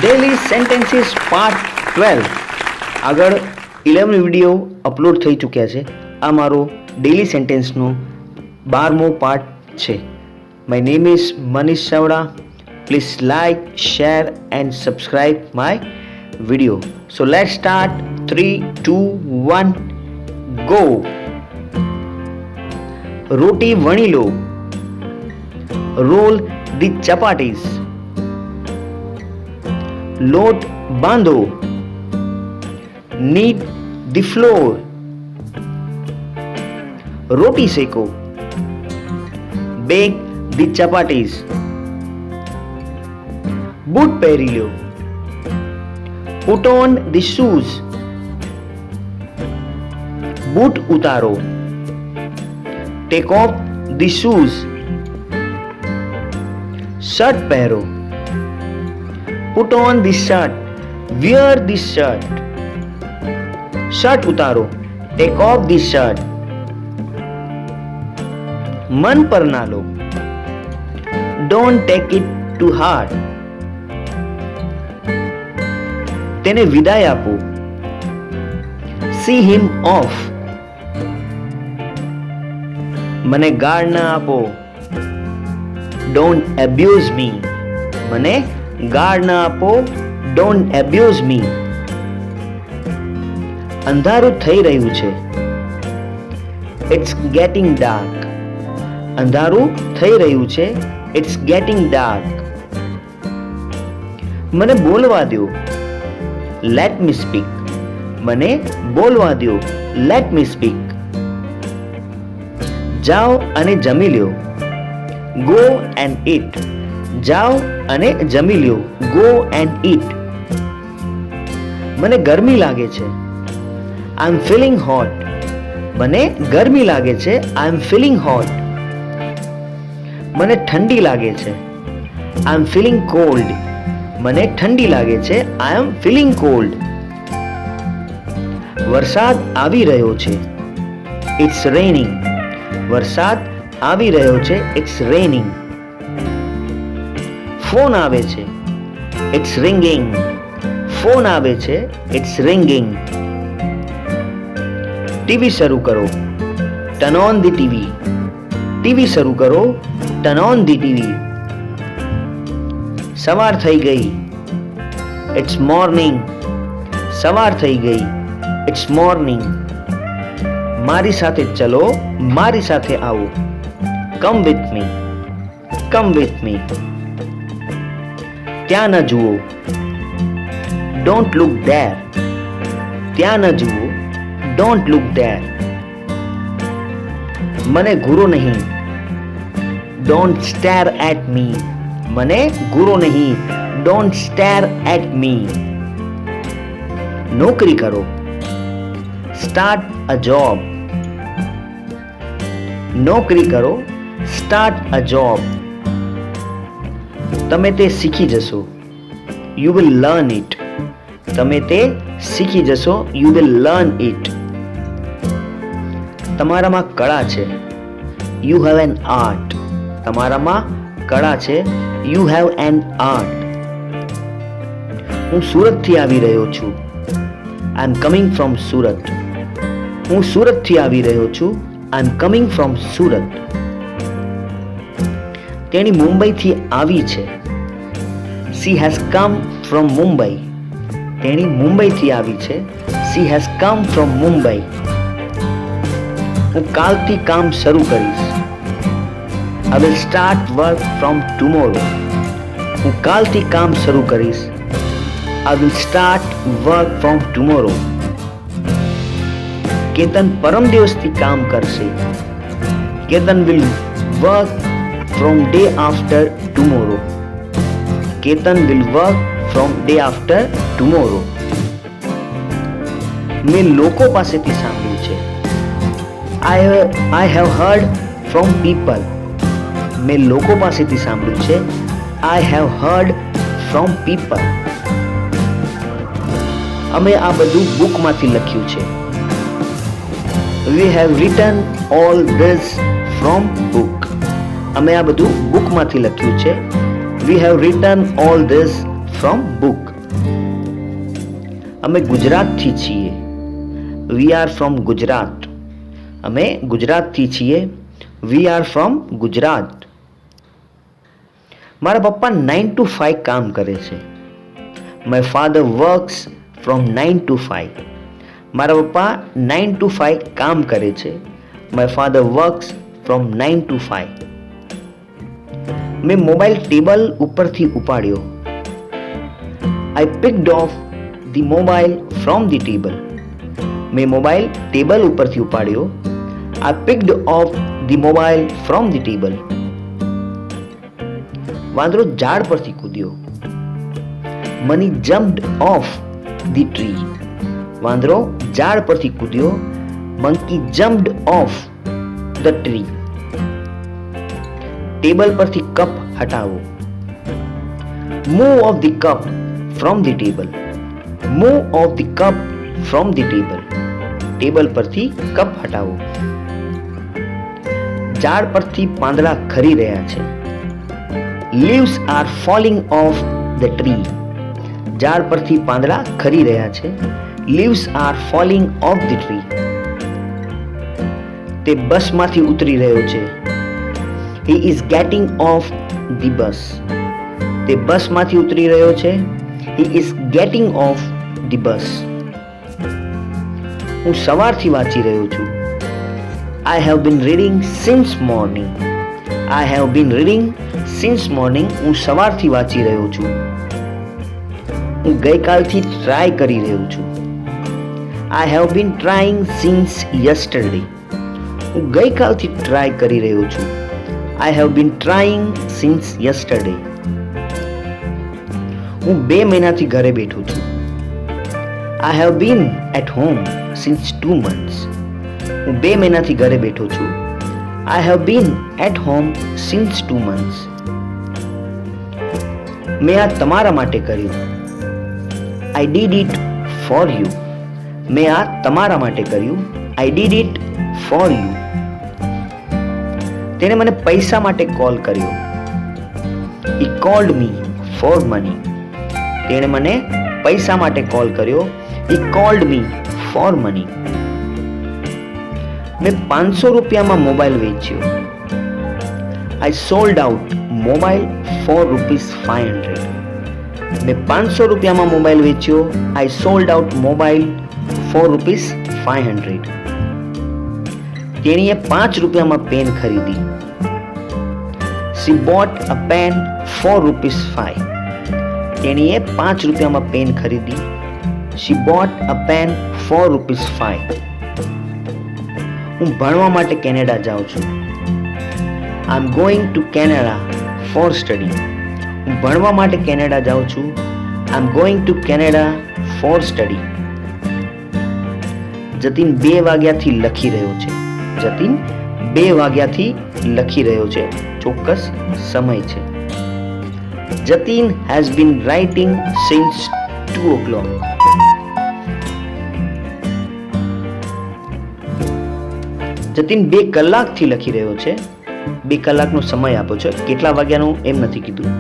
Daily sentences part 12 આગળ 11 video upload થઈ ચૂક્યા છે. આ મારો ડેલી સેન્ટેન્સનો 12મો પાર્ટ છે. My name is Manish Chavda. Please like, share and subscribe my video. So let's start. 3, 2, 1, go. રોટી વણી લો. Roll the chapatis. લોટ બાંધો. knead the flour. રોટી શેકો. bake the chapatis. બૂટ પહેરી લો. Put on the shoes. બૂટ ઉતારો. Take off the shoes. Shirt પહેરો. Put on the shirt. Wear the shirt. Shirt ઉતારો. Take off the shirt. મન પર ના લો. Don't take it to heart. તેને વિદાય આપો. See him off. મને ગાળ ના આપો. Don't abuse me. મને ગાળ ના આપો. Don't abuse me. અંધારું થઈ રહ્યું છે. It's getting dark. અંધારું થઈ રહ્યું છે. It's getting dark. મને બોલવા દો. Let me speak. મને બોલવા દો. Let me speak. જાઓ અને જમી લ્યો. Go and eat. જાઓ અને જમી લ્યો. Go and eat. મને ગરમી લાગે છે. I'm feeling hot. મને ગરમી લાગે છે. I'm feeling hot. મને ઠંડી લાગે છે. I'm feeling cold. મને ઠંડી લાગે છે. I am feeling cold. વરસાદ આવી રહ્યો છે. It's raining. વરસાદ આવી રહ્યો છે. It's raining. ફોન આવે છે. It's ringing. ફોન આવે છે. It's ringing. ટીવી શરૂ કરો. Turn on the TV. TV શરૂ કરો. Turn on the TV. સવાર થઈ ગઈ. It's morning. સવાર થઈ ગઈ. It's morning. મારી સાથે ચલો. મારી સાથે આવો. Come with me. Come with me. ત્યાં ન જુઓ. Don't look there. ત્યાં ન જુઓ. Don't look there. મને ઘૂરો નહીં. Don't stare at me. મને ઘૂરો નહીં. Don't stare at me. નોકરી કરો. Start a job. નોકરી કરો. Start a job. તમે તે શીખી જશો. You will learn it. તમે તે શીખી જશો. You will learn it. તમારામાં કળા છે. You have an art. તમારામાં કળા છે. You have an art. હું સુરતથી આવી રહ્યો છું. I am coming from Surat. હું સુરતથી આવી રહ્યો છું. I am coming from Surat. તેણી મુંબઈથી આવી છે. She has come from Mumbai. તેણી મુંબઈથી આવી છે. She has come from Mumbai. હું કાલથી કામ શરૂ કરીશ. I will start work from tomorrow. હું કાલથી કામ શરૂ કરીશ. I will start work from tomorrow. Ketan પરમ દિવસથી કામ કરશે. Ketan will work from day after tomorrow. Ketan will work from day after tomorrow. મેં લોકો પાસેથી સાંભળ્યું છે. I have heard from people. મેં લોકો પાસેથી સાંભળ્યું છે. I have heard from people. અમે આ બધું બુકમાંથી લખ્યું છે. We have written all this from book. અમે આ બધું બુકમાંથી લખ્યું છે. We have written all this from book. અમે ગુજરાતથી છીએ. We are from Gujarat. અમે ગુજરાતથી છીએ. We are from Gujarat. મારા પપ્પા 9 to 5 કામ કરે છે. My father works from 9 to 5. મારા પપ્પા 9 to 5 કામ કરે છે. My father works from 9 to 5. મેં મોબાઈલ ટેબલ ઉપરથી ઉપાડ્યો. I picked off the mobile from the table. મેં મોબાઈલ ટેબલ ઉપરથી ઉપાડ્યો. I picked off the mobile from the table. વાંદરો ઝાડ પરથી કૂદ્યો. Monkey jumped off the tree. વાંદરો ઝાડ પરથી કૂદ્યો. Monkey jumped off the tree. Table પરથી cup હટાવો. Move off the cup from the table. Move off the cup from the table. Table પરથી cup હટાવો. ઝાડ પરથી પાંદડા ખરી રહ્યા છે. Leaves are falling off the tree. ઝાડ પરથી પાંદડા ખરી રહ્યા છે. Leaves are falling off the tree. તે બસમાંથી ઉતરી રહ્યો છે. He is getting off the bus. તે બસમાંથી ઉતરી રહ્યો છે. He is getting off the bus. હું સવારથી વાંચી રહ્યો છું. I have been reading since morning. I have been reading since morning. હું સવારથી વાંચી રહ્યો છું. હું ગઈકાલથી ટ્રાય કરી રહ્યો છું. I have been trying since yesterday. હું ગઈકાલથી ટ્રાય કરી રહ્યો છું. I have been trying since yesterday. હું 2 મહિનાથી ઘરે બેઠો છું. I have been at home since 2 months. હું 2 મહિનાથી ઘરે બેઠો છું. I have been at home since 2 months. મેં આ તમારા માટે કર્યું. I did it for you. મેં આ તમારા માટે કર્યું. I did it for you. તેણે મને પૈસા માટે કોલ કર્યો. He called me for money. તેણે મને પૈસા માટે કોલ કર્યો. He called me for money. મેં 500 રૂપિયામાં મોબાઈલ વેચ્યો. I sold out mobile for ₹500. મેં 500 રૂપિયામાં મોબાઈલ વેચ્યો. I sold out mobile for ₹500. તેણીએ 5 રૂપિયામાં પેન ખરીદી. She bought a pen for ₹5. તેણીએ 5 રૂપિયામાં પેન ખરીદી. She bought a pen for ₹5. હું ભણવા માટે કેનેડા જાઉં છું. I'm going to Canada for study. હું ભણવા માટે કેનેડા જાઉં છું. I'm going to Canada for study. Jatin 2 વાગ્યાથી લખી રહ્યો છે. જતીન 2 વાગ્યાથી લખી રહ્યો છે. ચોક્કસ સમય છે. Jatin has been writing since 2 o'clock. Jatin 2 કલાકથી લખી રહ્યો છે. 2 કલાકનો સમય આપો છે. કેટલા વાગ્યાનું એમ નથી કીધું,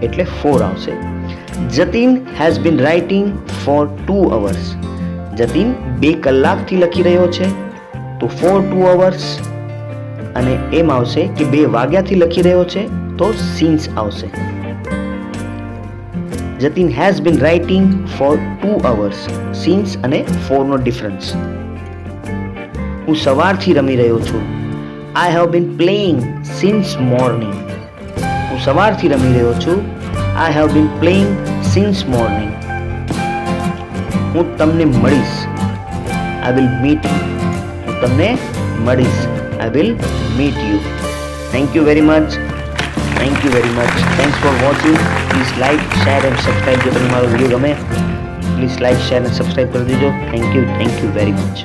એટલે 4 આવશે. Jatin has been writing for 2 hours. Jatin 2 કલાકથી લખી રહ્યો છે, તો for 2 hours. અને એમ આવશે કે 2 વાગ્યાથી લખી રહ્યો છે, તો since આવશે. Jatin has been writing for 2 hours. since અને for નો ડિફરન્સ. હું સવારથી રમી રહ્યો છું. I have been playing since morning. હું સવારથી રમી રહ્યો છું. I have been playing since morning. હું તમને મળીશ. I will meet you. હું તમને મળીશ. I will meet you. Thank you very much. Thank you very much. Thanks for watching. Please like, share and subscribe. જો તમને મારો વિડીયો ગમે, please like, share and subscribe કરી દેજો. Thank you very much.